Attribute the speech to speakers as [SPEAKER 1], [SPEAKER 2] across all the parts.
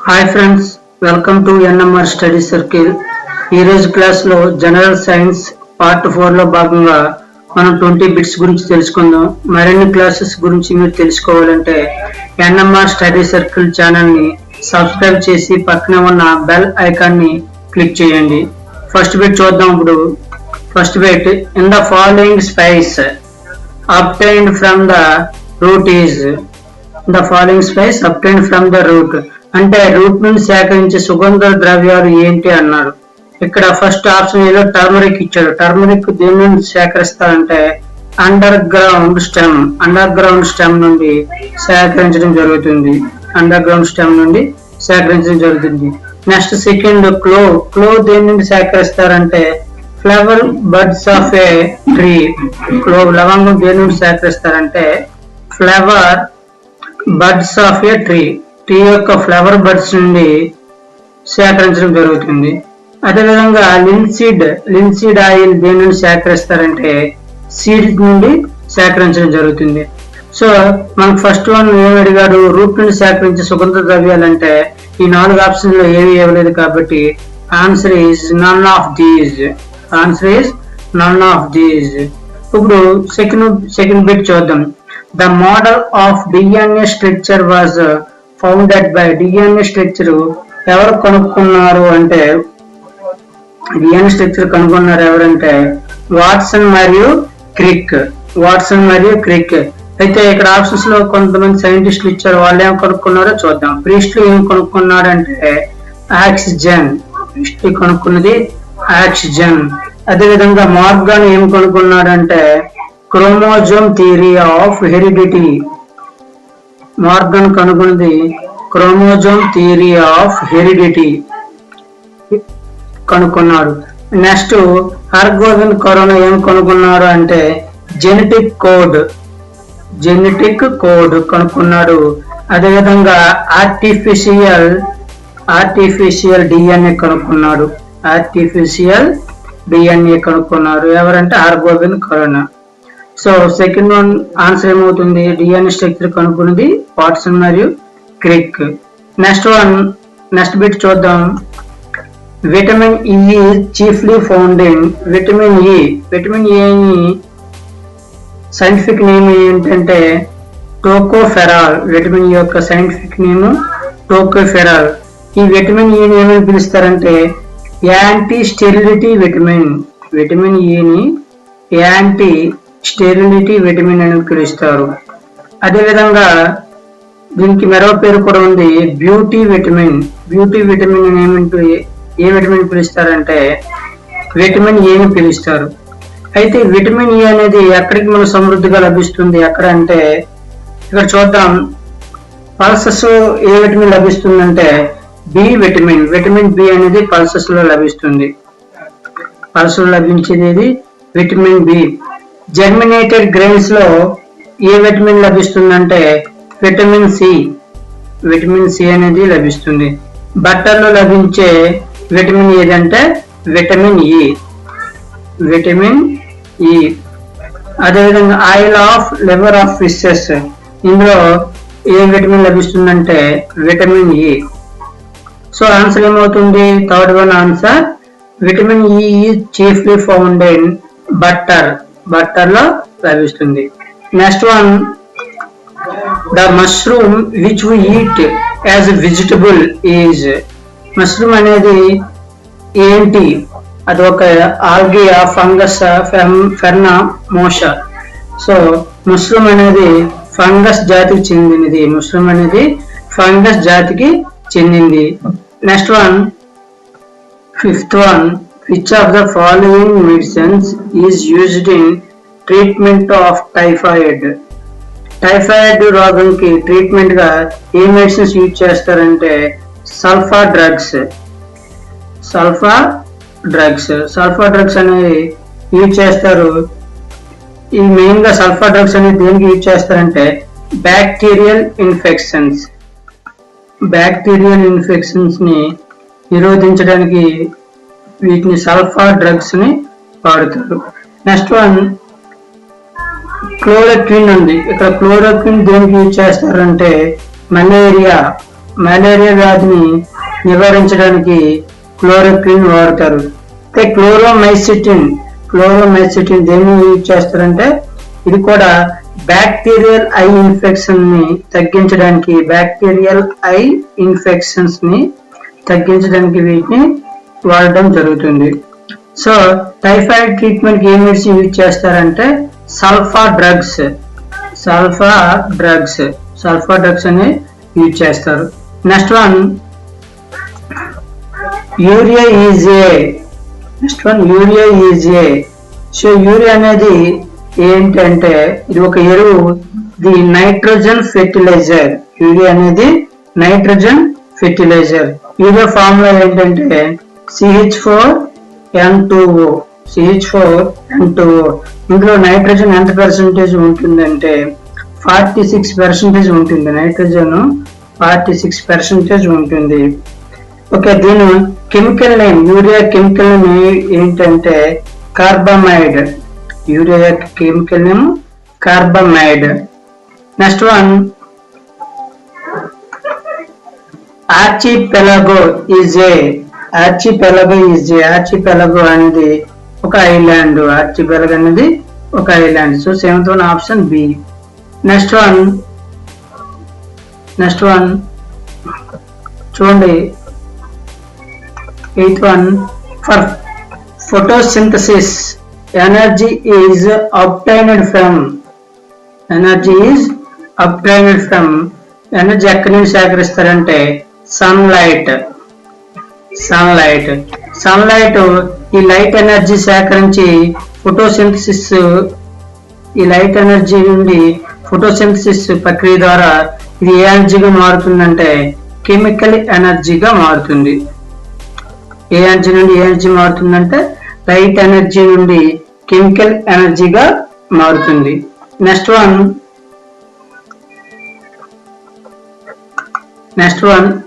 [SPEAKER 1] Hi friends, welcome to NMR study circle. ఈరోజు క్లాస్లో general science part 4లో భాగంగా మనం 20 బిట్స్ గురించి తెలుసుకుందాం. మరిన్ని క్లాసెస్ గురించి మీరు తెలుసుకోవాలంటే ఎన్ఎంఆర్ స్టడీ సర్కిల్ ఛానల్ని సబ్స్క్రైబ్ చేసి పక్కనే ఉన్న బెల్ ఐకాన్ని క్లిక్ చేయండి. ఫస్ట్ బిట్ చూద్దాం. ఇప్పుడు first bit, in the following spice obtained from the root is the following spice obtained from the root అంటే రూట్ నుండి సేకరించే సుగంధ ద్రవ్యాలు ఏంటి అన్నాడు. ఇక్కడ ఫస్ట్ ఆప్షన్ ఏలో టర్మరిక్ ఇచ్చాడు. టర్మరిక్ దేని నుండి సేకరిస్తారంటే అండర్ గ్రౌండ్ స్టెమ్ నుండి సేకరించడం జరుగుతుంది. నెక్స్ట్ సెకండ్ క్లో దేని నుండి సేకరిస్తారంటే flower buds of a tree. లవంగం దేని నుండి సేకరిస్తారంటే flower buds of a tree యొక్క ఫ్లవర్ బడ్స్ నుండి సేకరించడం జరుగుతుంది. అదేవిధంగా లిన్సీడ్ ఆయిల్ దేని నుండి సేకరిస్తారంటే సీడ్స్ నుండి సేకరించడం జరుగుతుంది. సో మనకు ఫస్ట్ వన్ ఏమి అడిగాడు, రూట్ నుండి సేకరించే సుగంధ ద్రవ్యాలంటే ఈ 4 ఆప్షన్ లో ఏవి ఇవ్వలేదు కాబట్టి answer is none of these. ఇప్పుడు సెకండ్ బిట్ చూద్దాం. The model of DNA structure was founded by. DNA structure ఎవరు కనుక్కున్నారు అంటే ఎవరంటే వాట్సన్ మరియు క్రిక్. అయితే ఇక్కడ ఆప్షన్స్ లో కొంతమంది సైంటిస్టులు ఇచ్చారు, వాళ్ళు ఏం కనుక్కున్నారో చూద్దాం. ప్రీస్ట్లీ ఏం కనుక్కున్నాడంటే ఆక్సిజన్. కనుక్కున్నది ఆక్సిజన్. అదేవిధంగా మార్గాన్ ఏం కనుక్కున్నాడంటే chromosome theory of heredity. Morgan కనుగొన్నది క్రోమోజోమ్ థియరీ ఆఫ్ హెరిడిటీ కనుక్కున్నాడు. నెక్స్ట్ హర్గోవింద్ కరోనా ఏం కనుక్కున్నాడు అంటే జెనెటిక్ కోడ్ కనుక్కున్నాడు. అదేవిధంగా ఆర్టిఫిషియల్ డిఎన్ఏ కనుక్కున్నారు. ఎవరంటే Hargobind Khorana. So second one answer ఏమవుతుంది, డిఎన్ఏ స్ట్రక్చర్ కనుక్కున్నది వాట్సన్ మరియు క్రిక్. నెక్స్ట్ బిట్ చూద్దాం. Vitamin E chiefly found in. Vitamin A scientific name ఏంటంటే టోకోఫెరాల్. విటమిన్ ఈ యొక్క సైంటిఫిక్ నేమ్ టోకోఫెరాల్. ఈ విటమిన్ ఈ ఏమని పిలుస్తారంటే యాంటీ స్టెరిలిటీ విటమిన్. విటమిన్ ఈని యాంటీ స్టెరిలిటీ విటమిన్ అని పిలుస్తారు. అదేవిధంగా దీనికి మరో పేరు కూడా ఉంది, బ్యూటీ విటమిన్. ఏ విటమిన్ పిలుస్తారంటే విటమిన్ ఏని పిలుస్తారు. అయితే విటమిన్ ఏ అనేది ఎక్కడికి మనకు సమృద్ధిగా లభిస్తుంది, ఎక్కడ అంటే ఇక్కడ చూద్దాం. పల్సెస్ ఏ విటమిన్ లభిస్తుందంటే బి విటమిన్. విటమిన్ బి అనేది పల్సెస్ లో లభిస్తుంది. లభించేది విటమిన్ బి. జర్మినేటెడ్ గ్రెయిన్స్ లో ఏ విటమిన్ లభిస్తుందంటే విటమిన్ సి అనేది లభిస్తుంది. బట్టర్లో లభించే విటమిన్ ఏదంటే విటమిన్ ఈ. అదేవిధంగా oil of liver of fishes, ఇందులో ఏ విటమిన్ లభిస్తుందంటే విటమిన్ ఈ. సో ఆన్సర్ ఏమవుతుంది, third one answer vitamin E chiefly found in butter లో లభిస్తుంది. Next one, the mushroom which we eat as vegetable is. Mushroom అనేది ఏంటి, అది ఒక ఆల్గియా, ఫంగస్, ఫెర్నా, మోషా. సో మష్రూమ్ అనేది ఫంగస్ జాతికి చెందింది. Next one, fifth one, which of the following medicines is used in treatment of typhoid. Typhoid రోగంకి treatment గా ఏ మెడిసిన్స్ యూజ్ చేస్తారంటే సల్ఫా డ్రగ్స్ అనేవి యూజ్ చేస్తారు. ఈ మెయిన్ గా సల్ఫా డ్రగ్స్ అనేది దేనికి యూజ్ చేస్తారంటే బ్యాక్టీరియల్ ఇన్ఫెక్షన్స్ ని నిరోధించడానికి వీటిని సల్ఫా డ్రగ్స్ ని వాడుతారు. నెక్స్ట్ వన్, క్లోరోక్విన్ ఉంది. ఇక్కడ క్లోరోక్విన్ దేనికి యూజ్ చేస్తారంటే మలేరియా మలేరియా వ్యాధిని నివారించడానికి క్లోరోక్విన్ వాడతారు. క్లోరోమైసిటిన్ దేన్ని యూజ్ చేస్తారంటే ఇది కూడా బ్యాక్టీరియల్ ఐ ఇన్ఫెక్షన్స్ ని తగ్గించడానికి వీటిని వాడడం జరుగుతుంది. సో టైఫాయిడ్ ట్రీట్మెంట్ కి ఏ మెడిసిన్ యూజ్ చేస్తారంటే సల్ఫా డ్రగ్స్ అని యూజ్ చేస్తారు. Next one urea is a. So urea అనేది ఏంటంటే ఇది ఒక ఎరువు, ది నైట్రోజన్ ఫెర్టిలైజర్. యూరియా అనేది నైట్రోజన్ ఫెర్టిలైజర్. యూరియా ఫార్ములా ఏంటంటే CH4N2O. ఇందులో నైట్రోజన్ ఎంత పర్సెంటేజ్ ఉంటుందంటే 46% ఉంటుంది. నైట్రోజన్ 46% ఉంటుంది. ఓకే, దీని chemical name, urea chemical name ఏంటంటే carbamide. Urea chemical name carbamide. Next one archipelago is a. Archipelago అనేది ఒక ఐలాండ్. ఆర్చిపెలాగో అనేది ఒక island. So 7th one option B. Next one చూడండి 8th one for photosynthesis energy is obtained from. Energy ఎక్కడి నుంచి సేకరిస్తారంటే sunlight. ఈ light energy సేకరించి ఫోటోసింథసిస్ ప్రక్రియ ద్వారా ఇది ఏ ఎనర్జీగా మారుతుందంటే కెమికల్ ఎనర్జీగా మారుతుంది. ఏ ఎనర్జీ నుండి ఏ ఎనర్జీ మారుతుందంటే లైట్ ఎనర్జీ నుండి కెమికల్ ఎనర్జీగా మారుతుంది. Next one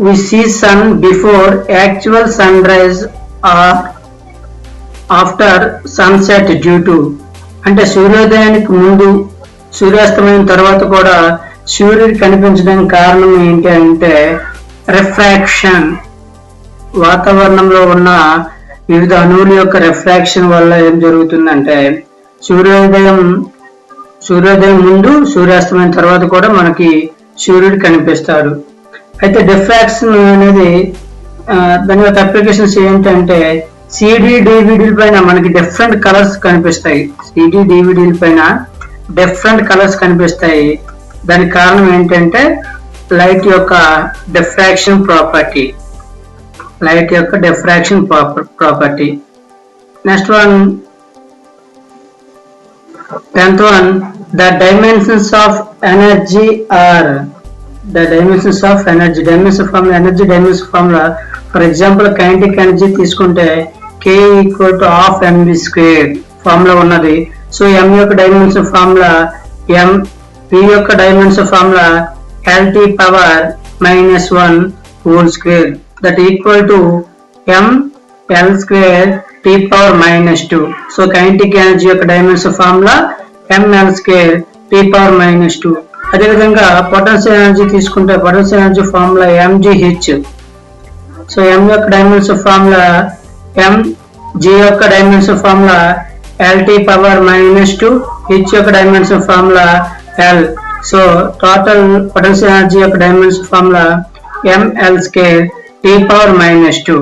[SPEAKER 1] we see sun before actual sunrise or after sunset due to. అంటే సూర్యోదయానికి ముందు సూర్యాస్తమయం తర్వాత కూడా సూర్యుడు కనిపించడానికి కారణం ఏంటి అంటే రిఫ్రాక్షన్. వాతావరణంలో ఉన్న వివిధ అణువుల యొక్క రిఫ్రాక్షన్ వల్ల ఏం జరుగుతుందంటే సూర్యోదయం ముందు సూర్యాస్తమయం తర్వాత కూడా మనకి సూర్యుడు కనిపిస్తాడు. అయితే డిఫ్రాక్షన్ అనేది దాని యొక్క అప్లికేషన్స్ ఏంటంటే సిడి డివిడీల పైన మనకి డిఫరెంట్ కలర్స్ కనిపిస్తాయి. దానికి కారణం ఏంటంటే లైట్ యొక్క diffraction property. Next one 10th one the dimensions of energy are. dimension formula for example kinetic energy తీసుకుంటే K = ½ mv² ఫార్ములా ఉన్నది. సో m యొక్క డైమెన్షన్ ఫార్ములా p యొక్క dimension formula LT⁻⁻1² that equal to mL²T⁻². So kinetic energy యొక్క dimension formula mL²T⁻². అదేవిధంగా potential energy తీసుకుంటే potential energy formula mgh. So m యొక్క dimension formula g యొక్క dimension formula LT⁻², h యొక్క dimension formula L. So total potential energy యొక్క dimension formula mL²T⁻².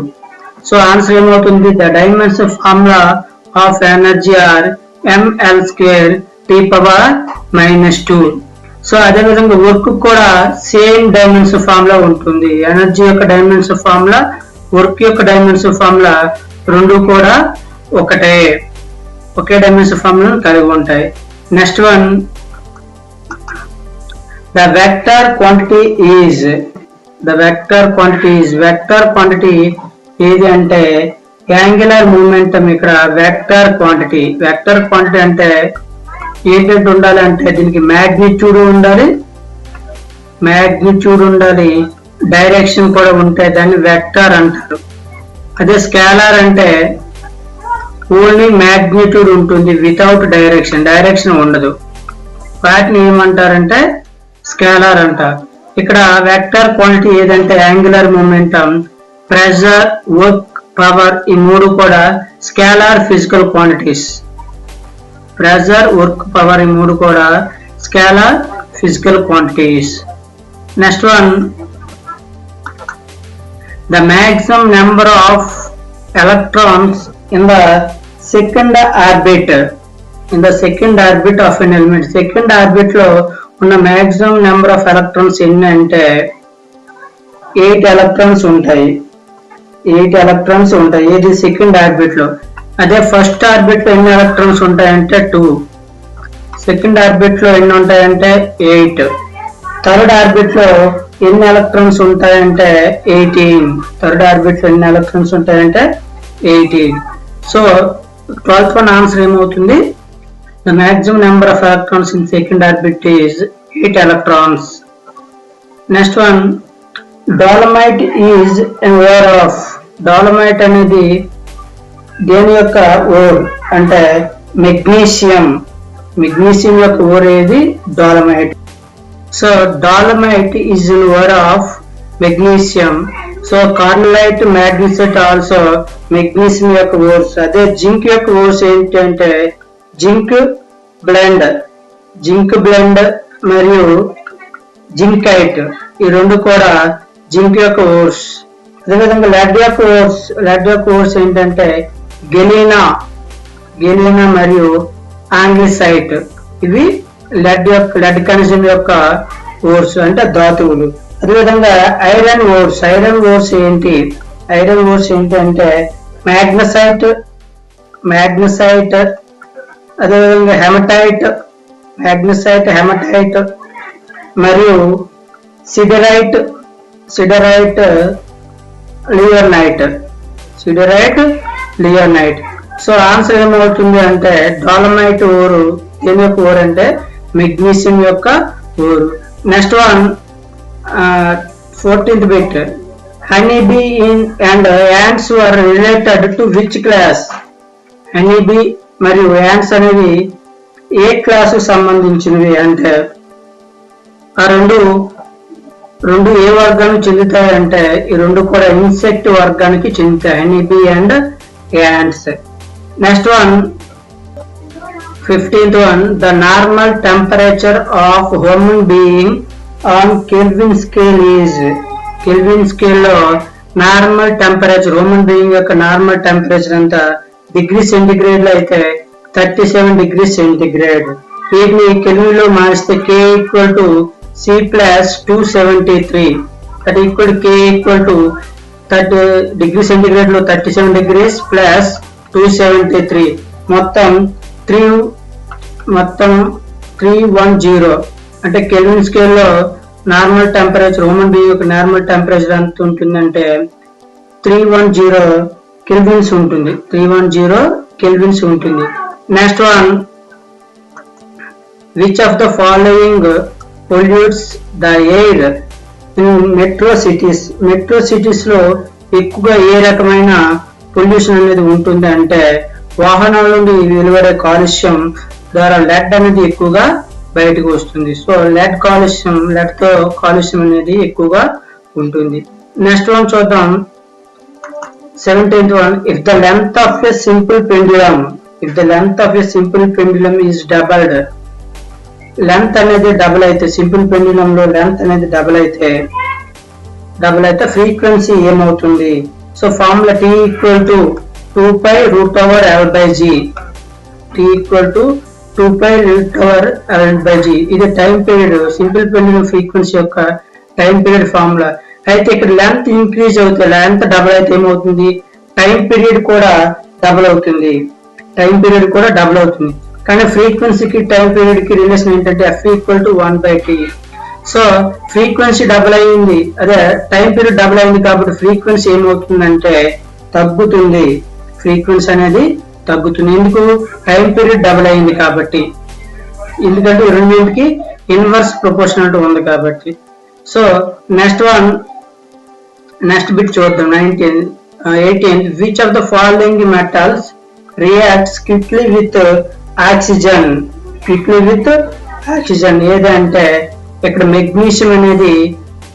[SPEAKER 1] So answer ఏమవుతుంది? The dimension formula of energy are mL²T⁻². So అదేవిధంగా work కూడా same dimension formula ఉంటుంది. Energy యొక్క dimension formula, work యొక్క dimension formula రెండు కూడా ఒకే డైమెన్షన్ ఫార్ములాను కలిగి ఉంటాయి. Next one the vector quantity is. Vector quantity ఏది అంటే యాంగులర్ మూమెంటం. ఇక్కడ వెక్టర్ క్వాంటిటీ అంటే ఏంటంటే ఉండాలి అంటే దీనికి మ్యాగ్నిట్యూడ్ ఉండాలి, డైరెక్షన్ కూడా ఉంటాయి, దాన్ని వెక్టర్ అంటారు. అదే స్కేలార్ అంటే ఓన్లీ మ్యాగ్నిట్యూడ్ ఉంటుంది వితౌట్ డైరెక్షన్ ఉండదు. వాటిని ఏమంటారంటే స్కేలార్ అంటారు. ఇక్కడ వెక్టర్ క్వాంటిటీ ఏదంటే angular momentum, pressure, work, power ఈ మూడు కూడా scalar physical quantities. Pressure, work, power ఈ మూడు కూడా scalar physical quantities. Next one, the maximum number of electrons in the second orbit of an element. Second orbit లో ఉన్న maximum number of electrons ఎన్ని అంటే 8 electrons ఉంటాయి. 8 electrons ఉంటాయి ఇది సెకండ్ ఆర్బిట్ లో. అదే ఫస్ట్ ఆర్బిట్ లో ఎన్ని ఎలక్ట్రాన్స్ ఉంటాయంటే 2. సెకండ్ ఆర్బిట్ లో ఎన్ని ఉంటాయంటే 8. థర్డ్ ఆర్బిట్ లో ఎన్ని ఎలక్ట్రాన్స్ ఉంటాయంటే 18. థర్డ్ ఆర్బిట్ లో ఎన్ని ఎలక్ట్రాన్స్ ఉంటాయంటే 18. సో 12th వన్ ఆన్సర్ ఏమవుతుంది? The maximum number of electrons in second orbit is 8 electrons. Next one, dolomite is an ore of. Dolomite అనేది దేని యొక్క ఓర్ అంటే మెగ్నీషియం. మెగ్నీషియం యొక్క ఓర్ ఏది? Dolomite. So dolomite is an ore of magnesium. So carnallite, magnesite also magnesium యొక్క ores. అదే zinc యొక్క ఓర్స్ ఏంటంటే జింక్ బ్లెండ్ మరియు జింకైట్ ఈ రెండు కూడా జింక్ యొక్క ఓర్స్. అదేవిధంగా లెడ్ యొక్క ఓర్స్ ఏంటంటే గెలీనా మరియు ఆంగ్లిసైట్. ఇవి లెడ్ కనిజం యొక్క ఓర్స్ అంటే ధాతువులు. అదేవిధంగా ఐరన్ ఓర్స్ ఏంటి? ఐరన్ ఓర్స్ ఏంటంటే మ్యాగ్నసైట్, అదేవిధంగా హెమటైట్ మరియు సిడరైట్, లియోనైట్. సో ఆన్సర్ ఏమవుతుంది అంటే డాలమైట్ ఓరు దేని యొక్క ఓర్ అంటే మెగ్నీషియం యొక్క ore. Next one, 14th bit, honey bee and ants were related to which class? Honey bee మరియు యాంట్స్ అనేవి ఏ క్లాసు సంబంధించినవి అంటే ఆ రెండు ఏ వర్గానికి చెందుతాయి అంటే ఈ రెండు కూడా ఇన్సెక్ట్ వర్గానికి చెందుతాయి, honey bee and ants. Next one, 15th one, the normal temperature of human being on Kelvin scale is. Kelvin scale లో నార్మల్ టెంపరేచర్ హ్యూమన్ బీయింగ్ యొక్క నార్మల్ టెంపరేచర్ అంతా డిగ్రీ సెంటిగ్రేడ్ లో అయితే 37 degrees centigrade. వీటిని kelvin లో మారిస్తే K equal to C plus 273, that equal to K equal to 30 degree centigrade లో 37 degrees plus 273 మొత్తం 310. అంటే కెల్విన్ స్కేల్ లో నార్మల్ టెంపరేచర్ హ్యూమన్ బీయింగ్ యొక్క నార్మల్ టెంపరేచర్ ఎంత ఉంటుందంటే 310 కెల్విన్స్ ఉంటుంది. 310 కెల్విన్స్ ఉంటుంది. Next one, which of the following pollutes the air in metro cities? Metro cities లో ఎక్కువగా ఏ రకమైన పొల్యూషన్ అనేది ఉంటుంది అంటే వాహనాల నుండి వెలువడే కాలుష్యం ద్వారా లెడ్ అనేది ఎక్కువగా బయటకు వస్తుంది. సో లెడ్ తో కాలుష్యం అనేది ఎక్కువగా ఉంటుంది. నెక్స్ట్ వన్ చూద్దాం, 17th one, if the length of a simple pendulum is doubled. Length అనేది డబుల్ అయితే, సింపుల్ పెండ్యులం లో లెంత్ అనేది డబుల్ అయితే ఫ్రీక్వెన్సీ ఏమవుతుంది? So formula T equal to 2pi root over L by G. T equal to 2pi root over L by G. ఇది time period, simple pendulum frequency యొక్క time period formula. అయితే ఇక్కడ length increase అవుతుంది, length double అయితే ఏమవుతుంది? Time period కూడా double అవుతుంది. కానీ ఫ్రీక్వెన్సీకి టైం పీరియడ్ కి రిలేషన్ ఏంటంటే F equal to 1/T. So frequency double అయింది, అదే టైం పీరియడ్ డబుల్ అయింది కాబట్టి ఫ్రీక్వెన్సీ ఏమవుతుందంటే తగ్గుతుంది. ఫ్రీక్వెన్సీ అనేది తగ్గుతుంది. ఎందుకు? టైం పీరియడ్ డబుల్ అయింది కాబట్టి, ఎందుకంటే రెండింటికి ఇన్వర్స్ ప్రపోర్షనాలిటీ ఉంది కాబట్టి. సో నెక్స్ట్ బిట్ చూద్దాం. 18th, which of the following metals reacts quickly with oxygen? ఏదంటే ఇక్కడ మెగ్నీషియం అనేది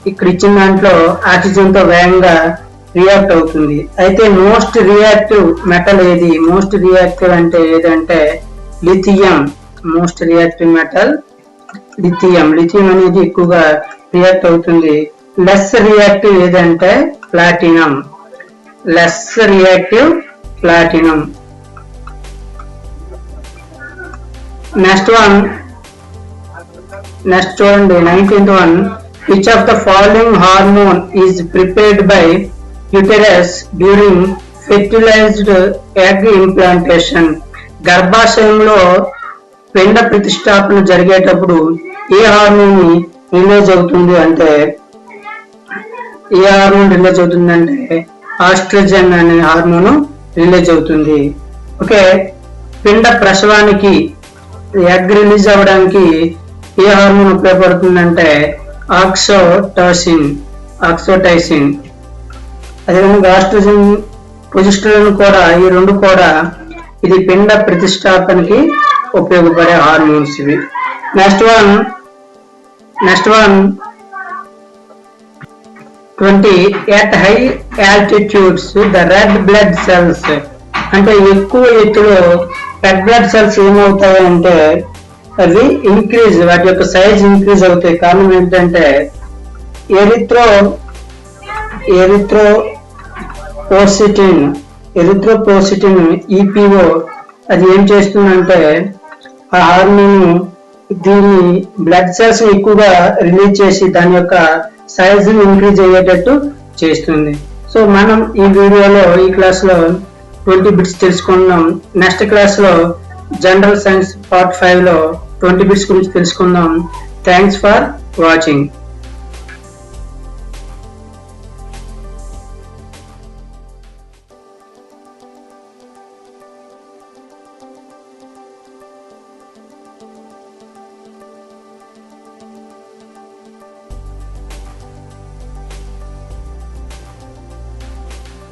[SPEAKER 1] ఇక్కడ ఇచ్చిన దాంట్లో ఆక్సిజన్ తో వేగంగా రియాక్ట్ అవుతుంది. అయితే మోస్ట్ రియాక్టివ్ మెటల్ ఏది? మోస్ట్ రియాక్టివ్ అంటే ఏదంటే lithium. Most reactive metal lithium. Lithium అనేది ఎక్కువగా రియాక్ట్ అవుతుంది. లెస్ రియాక్టివ్ ఏదంటే platinum. Less reactive platinum. Next చూడండి 19th one. Which of the following hormone is prepared by uterus during fertilized egg implantation? గర్భాశయంలో పిండ ప్రతిష్టాపన జరిగేటప్పుడు ఏ హార్మోన్ రిలీజ్ అవుతుంది అంటే ఆస్ట్రోజన్ అనే హార్మోన్ రిలీజ్ అవుతుంది. ఓకే, పిండ ప్రసవానికి ఎగ్ రిలీజ్ అవ్వడానికి ఏ హార్మోన్ ఉపయోగపడుతుందంటే ఆక్సోటోసిన్. అదేవిధంగా ఆస్ట్రోజన్, ప్రొజెస్టెరాన్ కూడా, ఈ రెండు కూడా ఇది పిండ ప్రతిష్టాపనకి ఉపయోగపడే హార్మోన్స్ ఇవి. Next one 20. At high altitudes the red blood cells, అంటే ఎక్కువ ఎత్తులో రెడ్ బ్లడ్ సెల్స్ ఏమవుతాయి అంటే అవి ఇంక్రీజ్, వాటి యొక్క సైజ్ ఇంక్రీజ్ అవుతాయి. కారణం ఏంటంటే ఎరిథ్రోపోసిటిన్ ఈపీఓ అది ఏం చేస్తుందంటే ఆ హార్మోన్ దీని బ్లడ్ సెల్స్ ఎక్కువగా రిలీజ్ చేసి దాని యొక్క సైజ్ ఇంక్రీజ్ అయ్యేటట్టు చేస్తుంది. సో మనం ఈ వీడియోలో, ఈ క్లాస్ లో 20 బిట్స్ తెలుసుకుందాం. నెక్స్ట్ క్లాస్ లో జనరల్ సైన్స్ పార్ట్ 5 లో 20 బిట్స్ గురించి తెలుసుకుందాం. Thanks for watching.